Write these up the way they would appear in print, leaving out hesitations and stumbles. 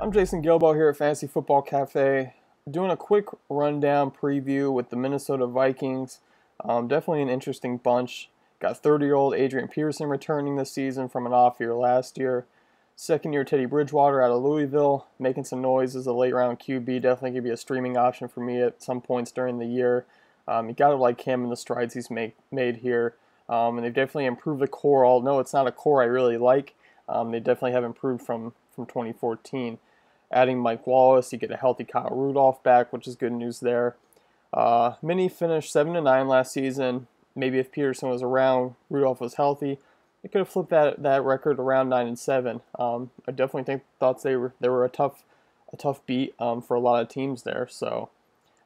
I'm Jason Gilbo here at Fantasy Football Cafe, doing a quick rundown preview with the Minnesota Vikings. Definitely an interesting bunch. Got 30-year-old Adrian Peterson returning this season from an off year last year. Second-year Teddy Bridgewater out of Louisville, making some noise as a late-round QB. Definitely could be a streaming option for me at some points during the year. You got to like him and the strides he's made here. And they've definitely improved the core. Although it's not a core I really like, they definitely have improved from 2014. Adding Mike Wallace, you get a healthy Kyle Rudolph back, which is good news there. Mini finished 7-9 last season. Maybe if Peterson was around, Rudolph was healthy, they could have flipped that record around 9-7. I definitely thought they were a tough beat for a lot of teams there. So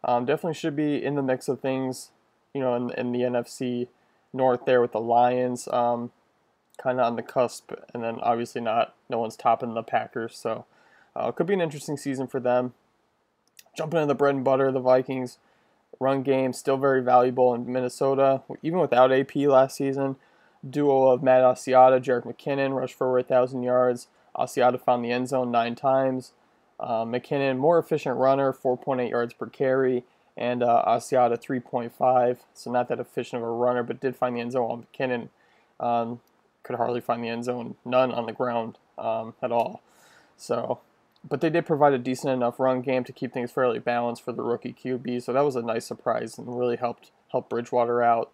definitely should be in the mix of things, in the NFC North there with the Lions, kind of on the cusp, and then obviously no one's topping the Packers. So. Could be an interesting season for them. Jumping into the bread and butter, the Vikings run game still very valuable in Minnesota, even without AP last season. Duo of Matt Asiata, Jerick McKinnon rushed for over 1,000 yards. Asiata found the end zone 9 times. McKinnon, more efficient runner, 4.8 yards per carry, and Asiata 3.5. So not that efficient of a runner, but did find the end zone. While McKinnon could hardly find the end zone, none on the ground at all. So. But they did provide a decent enough run game to keep things fairly balanced for the rookie QB, so that was a nice surprise and really helped Bridgewater out.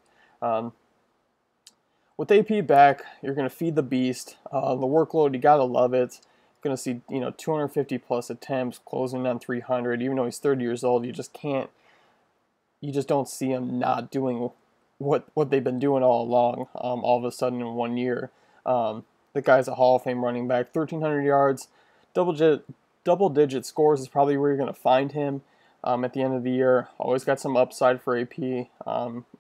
With AP back, you're going to feed the beast. The workload, you got to love it. You're going to see 250 plus attempts, closing on 300. Even though he's 30 years old, you just don't see him not doing what they've been doing all along. All of a sudden in 1 year, the guy's a Hall of Fame running back, 1,300 yards. Double-digit scores is probably where you're going to find him at the end of the year. Always got some upside for AP in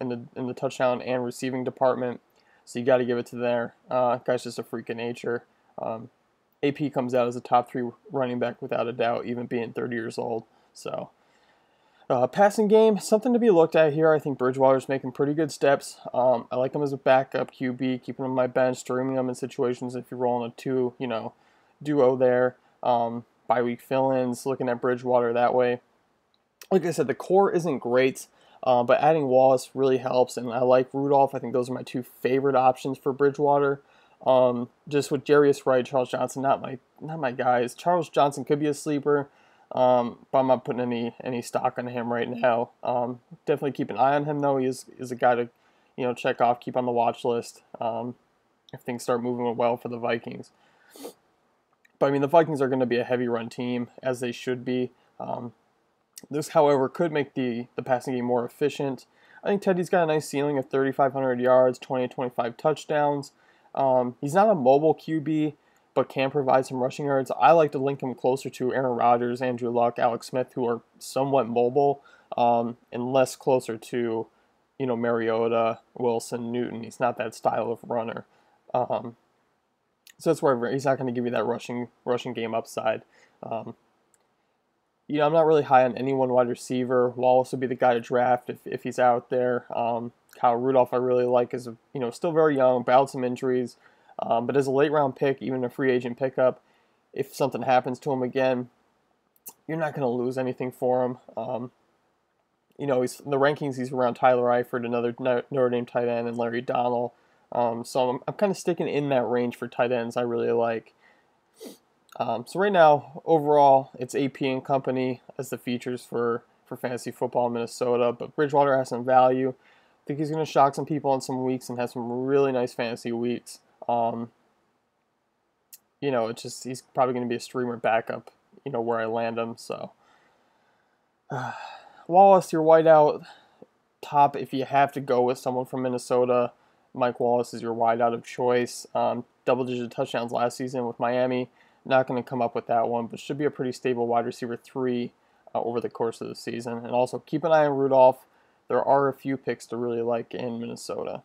the touchdown and receiving department, so you got to give it to there. Guy's just a freak of nature. AP comes out as a top 3 running back without a doubt, even being 30 years old. So passing game, something to be looked at here. I think Bridgewater's making pretty good steps. I like him as a backup QB, keeping him on my bench, streaming him in situations if you're rolling a duo there. Bye-week fill-ins, looking at Bridgewater that way. Like I said, the core isn't great, but adding Wallace really helps, and I like Rudolph. I think those are my 2 favorite options for Bridgewater. Just with Jarius Wright, Charles Johnson, not my guys. Charles Johnson could be a sleeper, but I'm not putting any stock on him right now. Definitely keep an eye on him, though. He is a guy to check off, keep on the watch list if things start moving well for the Vikings. But I mean, the Vikings are going to be a heavy run team, as they should be. This, however, could make the passing game more efficient. I think Teddy's got a nice ceiling of 3,500 yards, 20-25 touchdowns. He's not a mobile QB, but can provide some rushing yards. I like to link him closer to Aaron Rodgers, Andrew Luck, Alex Smith, who are somewhat mobile, and less closer to, Mariota, Wilson, Newton. He's not that style of runner. So that's where he's not going to give you that rushing game upside. I'm not really high on any one wide receiver. Wallace would be the guy to draft if he's out there. Kyle Rudolph I really like is still very young, battled some injuries, but as a late round pick, even a free agent pickup, if something happens to him again, you're not going to lose anything for him. He's in the rankings. He's around Tyler Eifert, another Notre Dame tight end, and Larry Donnell. So I'm kind of sticking in that range for tight ends I really like. So right now, overall, it's AP and company as the features for fantasy football in Minnesota. But Bridgewater has some value. I think he's going to shock some people in some weeks and have some really nice fantasy weeks. He's probably going to be a streamer backup, where I land him. So Wallace, your wideout top if you have to go with someone from Minnesota. Mike Wallace is your wideout of choice. Double-digit touchdowns last season with Miami. Not going to come up with that one, but should be a pretty stable wide receiver 3 over the course of the season. And also keep an eye on Rudolph. There are a few picks to really like in Minnesota.